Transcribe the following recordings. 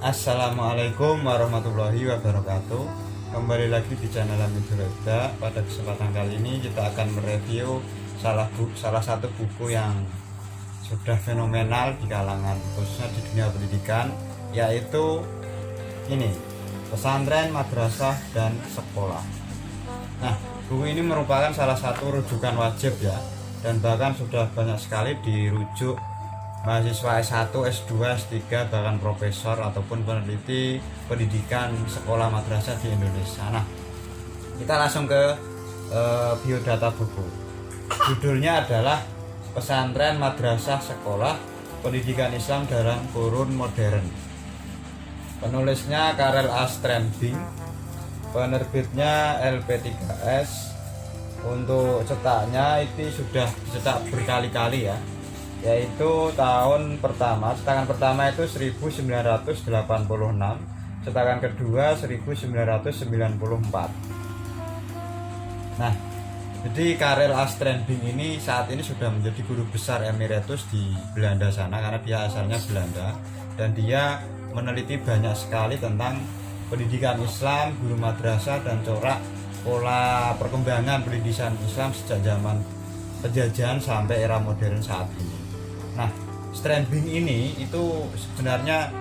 Assalamualaikum warahmatullahi wabarakatuh. Kembali lagi di channel Amin Dureda. Pada kesempatan kali ini kita akan mereview salah satu buku yang sudah fenomenal di kalangan khususnya di dunia pendidikan, yaitu ini, Pesantren, Madrasah, dan Sekolah. Nah, buku ini merupakan salah satu rujukan wajib ya, dan bahkan sudah banyak sekali dirujuk mahasiswa S1, S2, S3, bahkan profesor ataupun peneliti pendidikan sekolah madrasah di Indonesia. Nah, kita langsung ke biodata buku. Judulnya adalah Pesantren, Madrasah, Sekolah Pendidikan Islam dalam Kurun Modern. Penulisnya Karel A. Strandberg, penerbitnya LP3S. Untuk cetaknya itu sudah dicetak berkali-kali ya, yaitu cetakan pertama itu 1986, cetakan kedua 1994. Nah, jadi Karel A. Strandberg ini saat ini sudah menjadi guru besar emeritus di Belanda sana, karena dia asalnya Belanda, dan dia meneliti banyak sekali tentang pendidikan Islam, guru madrasah, dan corak pola perkembangan pendidikan Islam sejak zaman penjajahan sampai era modern saat ini. Nah, Strandberg ini itu sebenarnya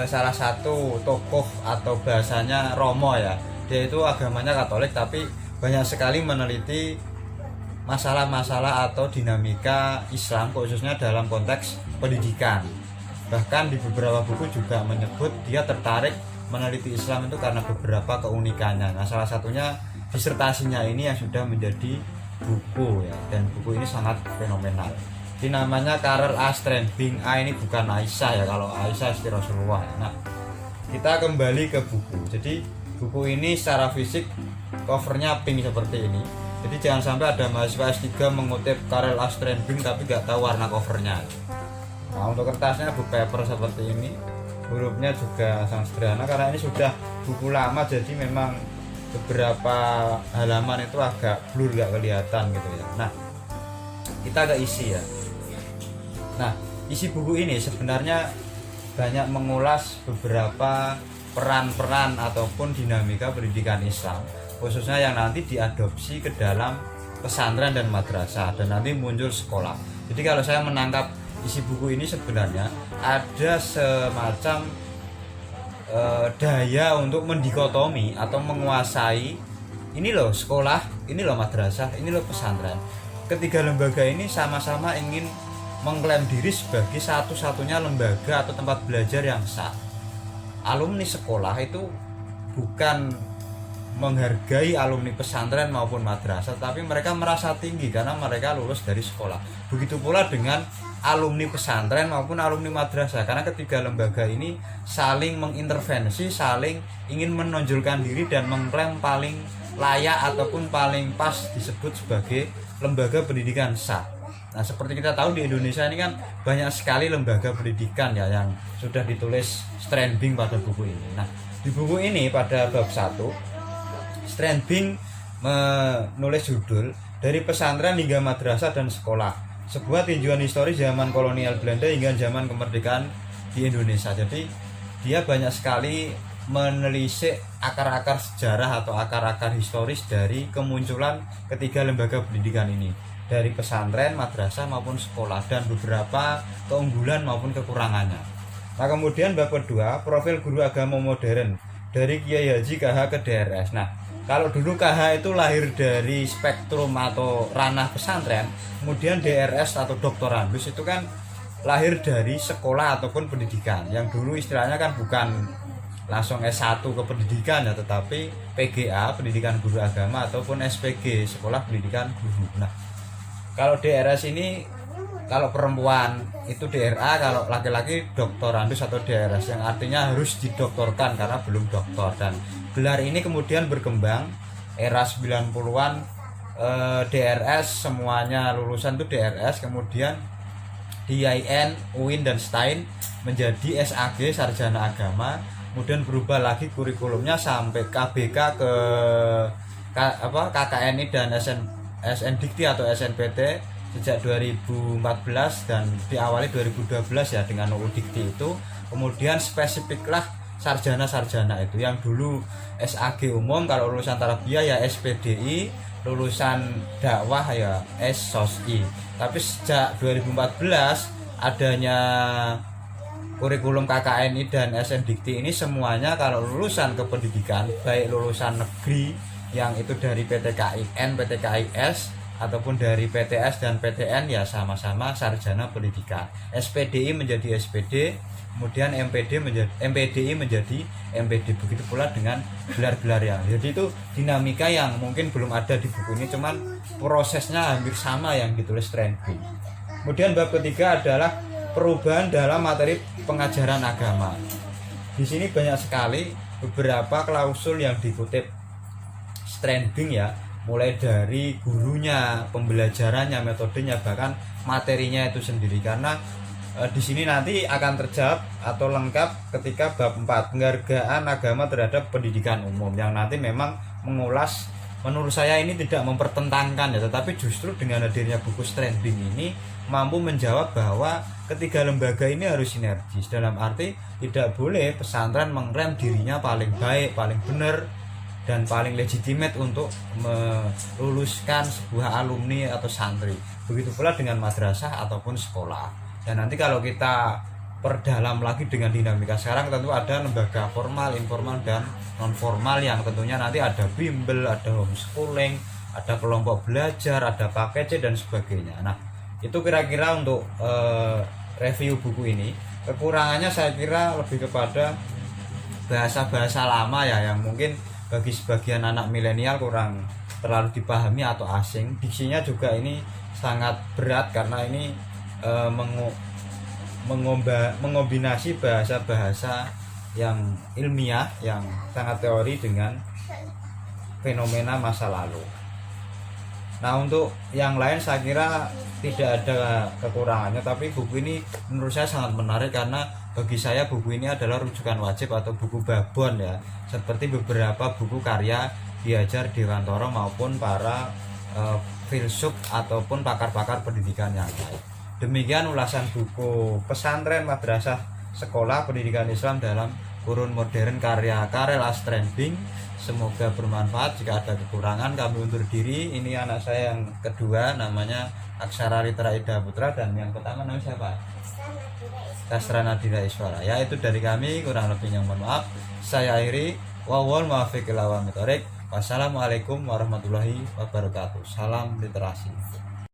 salah satu tokoh atau bahasanya Romo ya. Dia itu agamanya Katolik, tapi banyak sekali meneliti masalah-masalah atau dinamika Islam khususnya dalam konteks pendidikan. Bahkan di beberapa buku juga menyebut dia tertarik meneliti Islam itu karena beberapa keunikannya. Nah, salah satunya disertasinya ini yang sudah menjadi buku ya, dan buku ini sangat fenomenal. Ini namanya Karel A. Strandberg. ini bukan Aisyah ya, kalau Aisyah istri Rasulullah. Nah, kita kembali ke buku. Jadi buku ini secara fisik covernya pink seperti ini. Jadi jangan sampai ada mahasiswa S3 mengutip Karel A. Strandberg tapi nggak tahu warna covernya. Nah, untuk kertasnya book paper seperti ini. Hurufnya juga sangat sederhana karena ini sudah buku lama, jadi memang beberapa halaman itu agak blur, gak kelihatan gitu ya. Nah, kita ke isi ya. Nah, isi buku ini sebenarnya banyak mengulas beberapa peran-peran ataupun dinamika pendidikan Islam, khususnya yang nanti diadopsi ke dalam pesantren dan madrasah, dan nanti muncul sekolah. Jadi kalau saya menangkap isi buku ini sebenarnya ada semacam daya untuk mendikotomi atau menguasai, ini loh sekolah, ini loh madrasah, ini loh pesantren. Ketiga lembaga ini sama-sama ingin mengklaim diri sebagai satu-satunya lembaga atau tempat belajar yang sah. Alumni sekolah itu bukan menghargai alumni pesantren maupun madrasah, tapi mereka merasa tinggi karena mereka lulus dari sekolah. Begitu pula dengan alumni pesantren maupun alumni madrasah, karena ketiga lembaga ini saling mengintervensi, saling ingin menonjolkan diri dan mengklaim paling layak ataupun paling pas disebut sebagai lembaga pendidikan sah. Nah, seperti kita tahu di Indonesia ini kan banyak sekali lembaga pendidikan ya yang sudah ditulis Strandberg pada buku ini. Nah, di buku ini pada bab 1 Strandberg menulis judul Dari Pesantren Hingga Madrasah dan Sekolah, sebuah tinjauan historis zaman kolonial Belanda hingga zaman kemerdekaan di Indonesia. Jadi dia banyak sekali menelisik akar-akar sejarah atau akar-akar historis dari kemunculan ketiga lembaga pendidikan ini, dari pesantren, madrasah maupun sekolah, dan beberapa keunggulan maupun kekurangannya. Nah, kemudian bab kedua, profil guru agama modern dari Kiai Haji KH ke DRS. Nah, kalau dulu KH itu lahir dari spektrum atau ranah pesantren, kemudian DRS atau doktorandus itu kan lahir dari sekolah ataupun pendidikan. Yang dulu istilahnya kan bukan langsung S1 ke pendidikan ya, tetapi PGA, pendidikan guru agama, ataupun SPG, sekolah pendidikan guru. Nah, kalau DRS ini, kalau perempuan itu DRA, kalau laki-laki doktorandus atau DRS, yang artinya harus didoktorkan karena belum doktor. Dan gelar ini kemudian berkembang era 90-an, DRS semuanya lulusan itu DRS, kemudian DIN, UIN, dan STAIN menjadi SAG, sarjana agama, kemudian berubah lagi kurikulumnya sampai KBK ke KKNI dan SNDikti atau SNPT sejak 2014 dan diawali 2012 ya dengan UU Dikti itu, Kemudian spesifiklah sarjana-sarjana itu yang dulu SAG umum, kalau lulusan tarbiyah ya SPDI, lulusan dakwah ya SSOSI. Tapi sejak 2014 adanya kurikulum KKNI dan SNDikti ini, semuanya kalau lulusan kependidikan, baik lulusan negeri yang itu dari PTKIN, PTKIS ataupun dari PTS dan PTN ya sama-sama sarjana pendidikan. SPDI menjadi SPD, kemudian MPDI menjadi MPD. Begitu pula dengan gelar-gelar yang. Jadi itu dinamika yang mungkin belum ada di buku ini, cuman prosesnya hampir sama yang ditulis Strandberg. Kemudian bab ketiga adalah perubahan dalam materi pengajaran agama. Di sini banyak sekali beberapa klausul yang dikutip Strandberg ya, mulai dari gurunya, pembelajarannya, metodenya, bahkan materinya itu sendiri. Karena di sini nanti akan terjawab atau lengkap ketika bab 4 penghargaan agama terhadap pendidikan umum, yang nanti memang mengulas, menurut saya ini tidak mempertentangkan ya, tetapi justru dengan hadirnya buku Strandberg ini mampu menjawab bahwa ketiga lembaga ini harus sinergis, dalam arti tidak boleh pesantren mengklaim dirinya paling baik, paling benar, dan paling legitimate untuk meluluskan sebuah alumni atau santri. Begitu pula dengan madrasah ataupun sekolah. Dan nanti kalau kita perdalam lagi dengan dinamika sekarang, tentu ada lembaga formal, informal, dan non formal, yang tentunya nanti ada bimbel, ada homeschooling, ada kelompok belajar, ada paket C dan sebagainya. Nah, itu kira-kira untuk review buku ini. Kekurangannya saya kira lebih kepada bahasa-bahasa lama ya, yang mungkin bagi sebagian anak milenial kurang terlalu dipahami atau asing. Diksinya juga ini sangat berat karena ini mengombinasi bahasa-bahasa yang ilmiah, yang sangat teori dengan fenomena masa lalu. Nah, untuk yang lain saya kira tidak ada kekurangannya, tapi buku ini menurut saya sangat menarik karena bagi saya buku ini adalah rujukan wajib atau buku babon ya, seperti beberapa buku karya Ki Hajar Dewantara maupun para filsuf ataupun pakar-pakar pendidikan yang lain. Demikian ulasan buku Pesantren Madrasah Sekolah Pendidikan Islam dalam Kurun Modern karya Karel A. Strandberg. Semoga bermanfaat. Jika ada kekurangan kami undur diri. Ini anak saya yang kedua, namanya Aksara Litra Ida Putra, dan yang pertama namanya siapa? Kasra Nadira Iswara. Ya, itu dari kami, kurang lebihnya mohon maaf. Saya akhiri. Wawal muwaffiq ila aqwamit thoriq. Wassalamualaikum warahmatullahi wabarakatuh. Salam literasi.